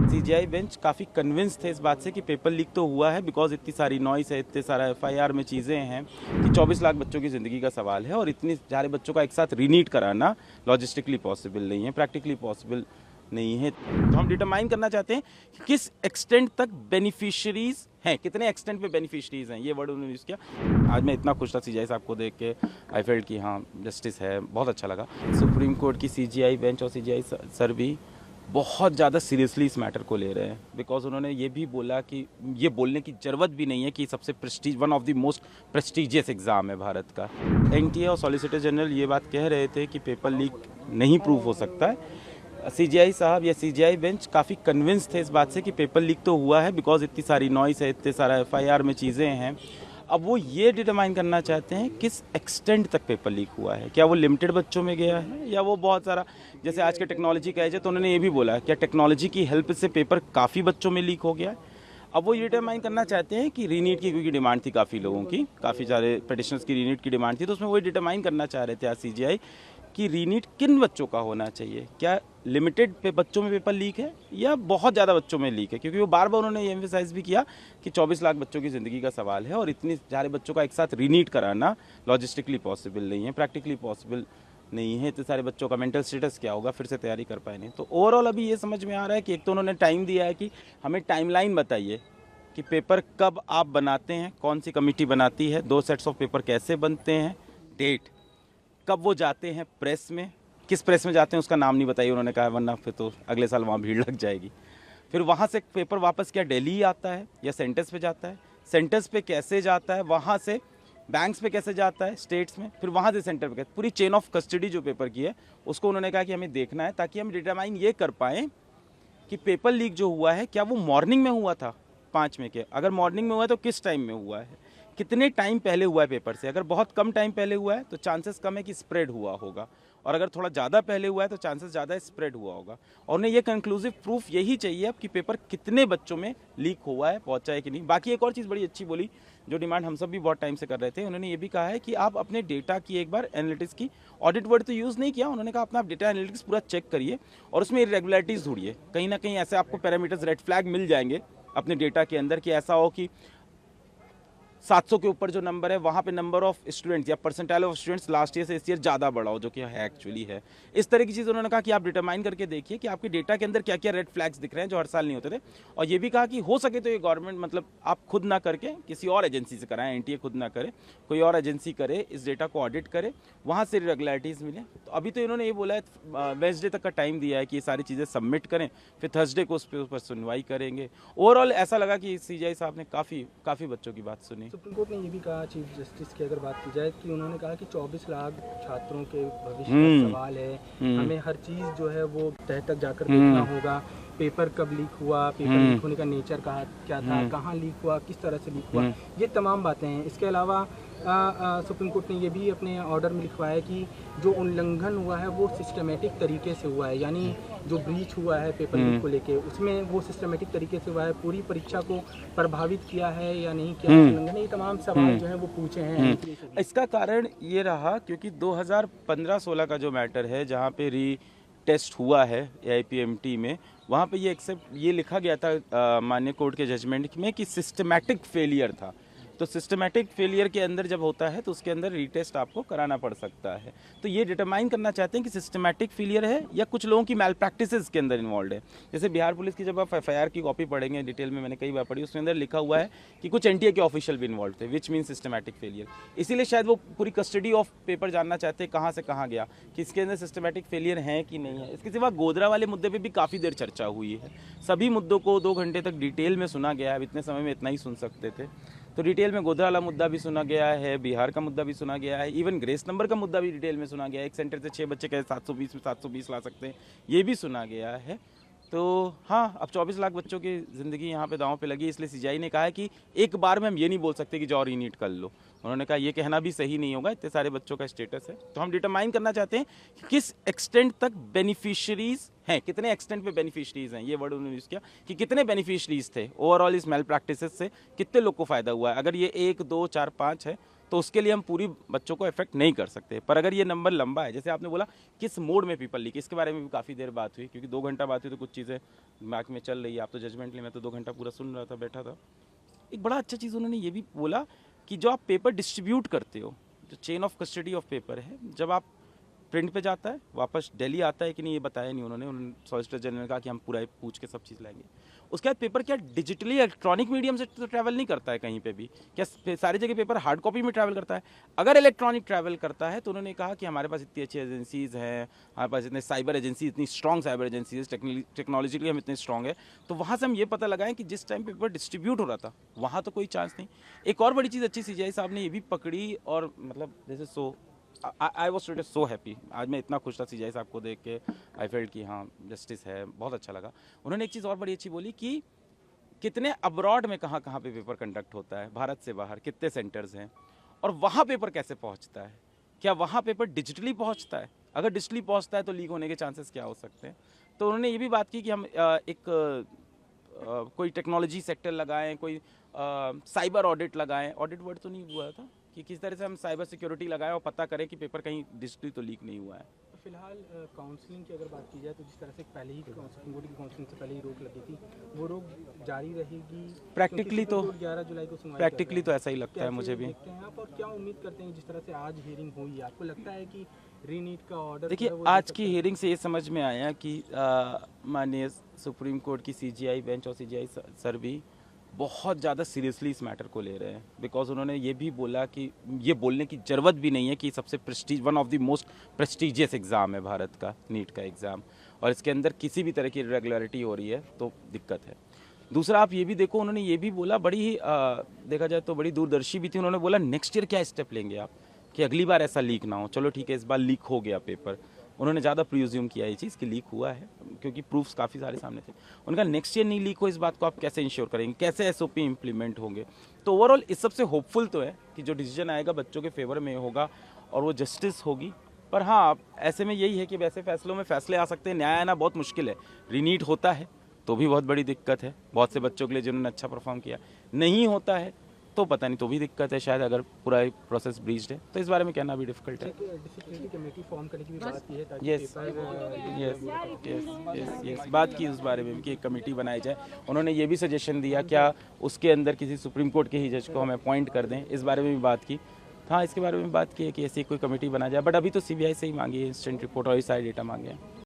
CGI bench काफ़ी convince थे इस बात से कि पेपर लीक तो हुआ है, बिकॉज इतनी सारी नॉइस है, इतने सारा एफआईआर में चीज़ें हैं कि 24 लाख बच्चों की ज़िंदगी का सवाल है और इतने सारे बच्चों का एक साथ रीनीट कराना लॉजिस्टिकली पॉसिबल नहीं है, प्रैक्टिकली पॉसिबल नहीं है। तो हम डिटरमाइन करना चाहते हैं कि किस एक्सटेंट तक बेनिफिशरीज हैं, कितने एक्सटेंट पे बेनिफिशरीज हैं, ये वर्ड उन्होंने यूज़ किया। आज मैं इतना खुश था सीजीआई साहब को देख के, आई फेल्ट कि हाँ जस्टिस है, बहुत अच्छा लगा। सुप्रीम कोर्ट की सीजीआई बेंच और सीजीआई सर भी बहुत ज़्यादा सीरियसली इस मैटर को ले रहे हैं, बिकॉज उन्होंने ये भी बोला कि ये बोलने की ज़रूरत भी नहीं है कि सबसे Prestige one of the most prestigious exam है भारत का। एनटीए और सॉलिसिटर जनरल ये बात कह रहे थे कि पेपर लीक नहीं प्रूव हो सकता है। सीजीआई साहब या सीजीआई बेंच काफ़ी कन्विंस थे इस बात से कि पेपर लीक तो हुआ है, बिकॉज इतनी सारी नॉइस है, इतने सारा एफआईआर में चीज़ें हैं। अब वो ये डिटरमाइन करना चाहते हैं किस एक्सटेंट तक पेपर लीक हुआ है, क्या वो लिमिटेड बच्चों में गया है या वो बहुत सारा, जैसे आज के टेक्नोलॉजी का एज है तो उन्होंने ये भी बोला क्या टेक्नोलॉजी की हेल्प से पेपर काफ़ी बच्चों में लीक हो गया है। अब वो ये डिटरमाइन करना चाहते हैं कि रीनीट की, क्योंकि डिमांड थी काफ़ी लोगों की, काफ़ी सारे पिटिशनर्स की रीनीट की डिमांड थी, तो उसमें वही डिटरमाइन करना चाह रहे थे आज सीजीआई कि रीनीट किन बच्चों का होना चाहिए, क्या लिमिटेड पे बच्चों में पेपर लीक है या बहुत ज़्यादा बच्चों में लीक है, क्योंकि वो बार बार उन्होंने ये एम्फेसाइज भी किया कि 24 लाख बच्चों की ज़िंदगी का सवाल है और इतने सारे बच्चों का एक साथ रीनीट कराना लॉजिस्टिकली पॉसिबल नहीं है, प्रैक्टिकली पॉसिबल नहीं है। इतने सारे बच्चों का मेंटल स्टेटस क्या होगा, फिर से तैयारी कर पाए नहीं। तो ओवरऑल अभी ये समझ में आ रहा है कि एक तो उन्होंने टाइम दिया है कि हमें टाइमलाइन बताइए कि पेपर कब आप बनाते हैं, कौन सी कमेटी बनाती है, 2 सेट्स ऑफ पेपर कैसे बनते हैं, डेट कब वो जाते हैं प्रेस में, किस प्रेस में जाते हैं उसका नाम नहीं बताइए उन्होंने कहा, वरना फिर तो अगले साल वहाँ भीड़ लग जाएगी। फिर वहाँ से पेपर वापस क्या दिल्ली ही आता है या सेंटर्स पे जाता है, सेंटर्स पे कैसे जाता है, वहाँ से बैंक्स पे कैसे जाता है स्टेट्स में, फिर वहाँ से सेंटर पे कैसे, पूरी चेन ऑफ कस्टडी जो पेपर की है उसको उन्होंने कहा कि हमें देखना है, ताकि हम डिटरमाइन ये कर पाएँ कि पेपर लीक जो हुआ है क्या वो मॉर्निंग में हुआ था 5 में के, अगर मॉर्निंग में हुआ है तो किस टाइम में हुआ है, कितने टाइम पहले हुआ है पेपर से। अगर बहुत कम टाइम पहले हुआ है तो चांसेस कम है कि स्प्रेड हुआ होगा, और अगर थोड़ा ज़्यादा पहले हुआ है तो चांसेस ज़्यादा स्प्रेड हुआ होगा। और उन्हें ये कंक्लूसिव प्रूफ यही चाहिए अब कि पेपर कितने बच्चों में लीक हुआ है, पहुंचा है कि नहीं। बाकी एक और चीज़ बड़ी अच्छी बोली, जो डिमांड हम सब भी बहुत टाइम से कर रहे थे, उन्होंने ये भी कहा है कि आप अपने डेटा की एक बार एनालिटिक्स की, ऑडिट वर्ड तो यूज़ नहीं किया, उन्होंने कहा अपना डेटा एनालिटिक्स पूरा चेक करिए और उसमें इरेगुलरिटीज़ ढूंढिए। कहीं ना कहीं ऐसे आपको पैरामीटर्स, रेड फ्लैग मिल जाएंगे अपने डेटा के अंदर कि ऐसा हो कि 700 के ऊपर जो नंबर है वहाँ पे नंबर ऑफ स्टूडेंट्स या percentile of students last year से इस ईयर ज़्यादा बढ़ा हो, जो कि है एक्चुअली है। इस तरह की चीज़ उन्होंने कहा कि आप डिटरमाइन करके देखिए कि आपके डेटा के अंदर क्या क्या रेड फ्लैग्स दिख रहे हैं जो हर साल नहीं होते थे। और ये भी कहा कि हो सके तो ये गवर्नमेंट, मतलब आप खुद ना करके किसी और एजेंसी से कराएं, एनटीए खुद ना करे, कोई और एजेंसी करे, इस डेटा को ऑडिट करे, वहाँ से रेगुलरिटीज़ मिले। तो अभी तो इन्होंने ये बोला है वेडनेसडे तक का टाइम दिया है कि ये सारी चीज़ें सबमिट करें, फिर थर्सडे को उस पर सुनवाई करेंगे। ओवरऑल ऐसा लगा कि सीजीआई साहब ने काफ़ी बच्चों की बात सुनी। सुप्रीम कोर्ट ने ये भी कहा, चीफ जस्टिस की अगर बात की जाए, कि उन्होंने कहा कि 24 लाख छात्रों के भविष्य का सवाल है, हमें हर चीज़ जो है वो तह तक जाकर देखना होगा। पेपर कब लीक हुआ, पेपर लीक होने का नेचर क्या था, कहाँ लीक हुआ, किस तरह से लीक हुआ, ये तमाम बातें हैं। इसके अलावा सुप्रीम कोर्ट ने ये भी अपने ऑर्डर में लिखवाया है कि जो उल्लंघन हुआ है वो सिस्टमेटिक तरीके से हुआ है, यानी जो ब्रीच हुआ है पेपर लीक को लेके, उसमें वो सिस्टमेटिक तरीके से हुआ है, पूरी परीक्षा को प्रभावित किया है या नहीं किया, उल्लंघन, ये तमाम सवाल जो है वो पूछे हैं। इसका कारण ये रहा क्योंकि 2015-16 का जो मैटर है, जहाँ पे री टेस्ट हुआ है AIPMT में, वहाँ पे ये लिखा गया था माननीय कोर्ट के जजमेंट में कि सिस्टमैटिक फेलियर था। तो सिस्टमैटिक फेलियर के अंदर जब होता है तो उसके अंदर रीटेस्ट आपको कराना पड़ सकता है। तो ये डिटरमाइन करना चाहते हैं कि सिस्टमैटिक फेलियर है या कुछ लोगों की मैल प्रैक्टिसेस के अंदर इन्वॉल्व है। जैसे बिहार पुलिस की जब आप FIR की कॉपी पढ़ेंगे डिटेल में, मैंने कई बार पढ़ी, उसके अंदर लिखा हुआ है कि कुछ NTA के ऑफिशियल भी इन्वॉल्व थे, विच मीन सिस्टमैटिक फेलियर। इसीलिए शायद वो पूरी कस्टडी ऑफ पेपर जानना चाहते हैं, कहाँ से कहाँ गया, कि इसके अंदर सिस्टमैटिक फेलियर है कि नहीं है। इसके सिवा गोधरा वाले मुद्दे पर भी काफ़ी देर चर्चा हुई है। सभी मुद्दों को 2 घंटे तक डिटेल में सुना गया है। अब इतने समय में इतना ही सुन सकते थे, तो डिटेल में गोधरा वाला मुद्दा भी सुना गया है, बिहार का मुद्दा भी सुना गया है, इवन ग्रेस नंबर का मुद्दा भी डिटेल में सुना गया है। एक सेंटर से 6 बच्चे कैसे 720 में 720 ला सकते हैं, ये भी सुना गया है। तो हाँ, अब 24 लाख बच्चों की ज़िंदगी यहाँ पे दांव पे लगी, इसलिए सीजीआई ने कहा है कि एक बार में हम ये नहीं बोल सकते कि जाओ रीनीट कर लो। उन्होंने कहा ये कहना भी सही नहीं होगा, इतने सारे बच्चों का स्टेटस है। तो हम डिटरमाइन करना चाहते हैं कि किस एक्सटेंट तक बेनिफिशरीज हैं, कितने एक्सटेंट पे बेनिफिशरीज हैं, ये वर्ड उन्होंने यूज़ किया कि कितने बेनिफिशरीज थे ओवरऑल इस मेल प्रैक्टिसेस से, कितने लोग को फ़ायदा हुआ है। अगर ये 1, 2, 4, 5 है तो उसके लिए हम पूरी बच्चों को इफेक्ट नहीं कर सकते। पर अगर ये नंबर लंबा है, जैसे आपने बोला किस मोड में पेपर लीक, इसके बारे में भी काफ़ी देर बात हुई, क्योंकि 2 घंटा बात हुई तो कुछ चीज़ें दिमाग में चल रही है। आप तो जजमेंट ली, मैं तो 2 घंटा पूरा सुन रहा था, बैठा था। एक बड़ा अच्छा चीज़ उन्होंने ये भी बोला कि जो आप पेपर डिस्ट्रीब्यूट करते हो, जो chain of custody of paper है, जब आप प्रिंट पे जाता है वापस दिल्ली आता है कि नहीं ये बताया नहीं उन्होंने सॉलिसिटर जनरल ने कहा कि हम पूरा पूछ के सब चीज़ लाएंगे। उसके बाद पेपर क्या डिजिटली इलेक्ट्रॉनिक मीडियम से तो ट्रैवल नहीं करता है कहीं पे भी, क्या सारी जगह पेपर हार्ड कॉपी में ट्रैवल करता है? अगर इलेक्ट्रॉनिक ट्रैवल करता है तो उन्होंने कहा कि हमारे पास इतनी अच्छी एजेंसीज़ हैं, हमारे पास इतने साइबर एजेंसी, इतनी स्ट्रॉन्ग साइबर एजेंसीज, टेक्नोलॉजिकली हम इतने स्ट्रॉन्ग है, तो वहाँ से हम ये पता लगाएं कि जिस टाइम पेपर डिस्ट्रीब्यूट हो रहा था वहाँ तो कोई चांस नहीं। एक और बड़ी चीज़ अच्छी CJI साहब ने ये भी पकड़ी, और मतलब जैसे I was today so happy, आज मैं इतना खुश था CJI साहब को देख के, आई फेल्ट कि हाँ जस्टिस है, बहुत अच्छा लगा। उन्होंने एक चीज़ और बड़ी अच्छी बोली कि कितने अब्रॉड में कहाँ कहाँ पे पेपर कंडक्ट होता है, भारत से बाहर कितने सेंटर्स हैं, और वहाँ पेपर कैसे पहुँचता है, क्या वहाँ पेपर डिजिटली पहुँचता है? अगर डिजिटली पहुँचता है तो लीक होने के चांसेस क्या हो सकते हैं? तो उन्होंने ये भी बात की कि हम कोई टेक्नोलॉजी सेक्टर लगाएं, कोई साइबर ऑडिट लगाएं, ऑडिट वर्ड तो नहीं हुआ था, कि किस तरह से हम साइबर सिक्योरिटी लगाएं और पता करें कि पेपर कहीं डिजिटली तो लीक नहीं हुआ है। फिलहाल काउंसलिंग की अगर बात की जाए तो जिस तरह से पहले ही सुप्रीम कोर्ट की काउंसलिंग से पहले ही रोक लगी थी, वो रोक जारी रहेगी? प्रैक्टिकली तो 11 जुलाई को सुनवाई प्रैक्टिकली तो ऐसा ही लगता है मुझे भी। देखते हैं आप, और क्या उम्मीद करते हैं जिस तरह से आज हियरिंग हुई, आपको लगता है कि रीनीट का ऑर्डर? देखिए, आज की हियरिंग से ये समझ में आया कि माननीय सुप्रीम कोर्ट की CJI बेंच और CJI सर भी बहुत ज़्यादा सीरियसली इस मैटर को ले रहे हैं, बिकॉज उन्होंने ये भी बोला कि ये बोलने की ज़रूरत भी नहीं है कि सबसे one of the most prestigious exam है भारत का, नीट का एग्ज़ाम, और इसके अंदर किसी भी तरह की इरेगुलरिटी हो रही है तो दिक्कत है। दूसरा आप ये भी देखो, उन्होंने ये भी बोला, बड़ी ही देखा जाए तो बड़ी दूरदर्शी भी थी, उन्होंने बोला नेक्स्ट ईयर क्या स्टेप लेंगे आप कि अगली बार ऐसा लीक ना हो। चलो ठीक है, इस बार लीक हो गया पेपर, उन्होंने ज़्यादा प्रिज्यूम किया ये चीज़ कि लीक हुआ है, क्योंकि प्रूफ्स काफ़ी सारे सामने थे। उनका नेक्स्ट ईयर नहीं लीक हो, इस बात को आप कैसे इंश्योर करेंगे, कैसे SOP इम्प्लीमेंट होंगे? तो ओवरऑल इस सबसे होपफुल तो है कि जो डिसीजन आएगा बच्चों के फेवर में होगा और वो जस्टिस होगी। पर हाँ, ऐसे में यही है कि वैसे फैसलों में फैसले आ सकते हैं, न्याय आना बहुत मुश्किल है। रीनीट होता है तो भी बहुत बड़ी दिक्कत है बहुत से बच्चों के लिए जिन्होंने अच्छा परफॉर्म किया, नहीं होता है तो पता नहीं, तो भी दिक्कत है शायद, अगर पूरा प्रोसेस ब्रीच्ड है तो इस बारे में कहना भी डिफिकल्ट है। डिसिप्लिनरी कमेटी फॉर्म करने की भी बात की है ताकि यस बात की उस बारे में कि एक कमेटी बनाई जाए। उन्होंने ये भी सजेशन दिया क्या उसके अंदर किसी सुप्रीम कोर्ट के ही जज को हम अपॉइंट कर दें, इस बारे में भी बात की। हाँ, इसके बारे में बात की है कि ऐसी कोई कमेटी बना जाए, बट अभी तो CBI से ही मांगी है इंस्टेंट रिपोर्ट और सारे डेटा मांगे हैं।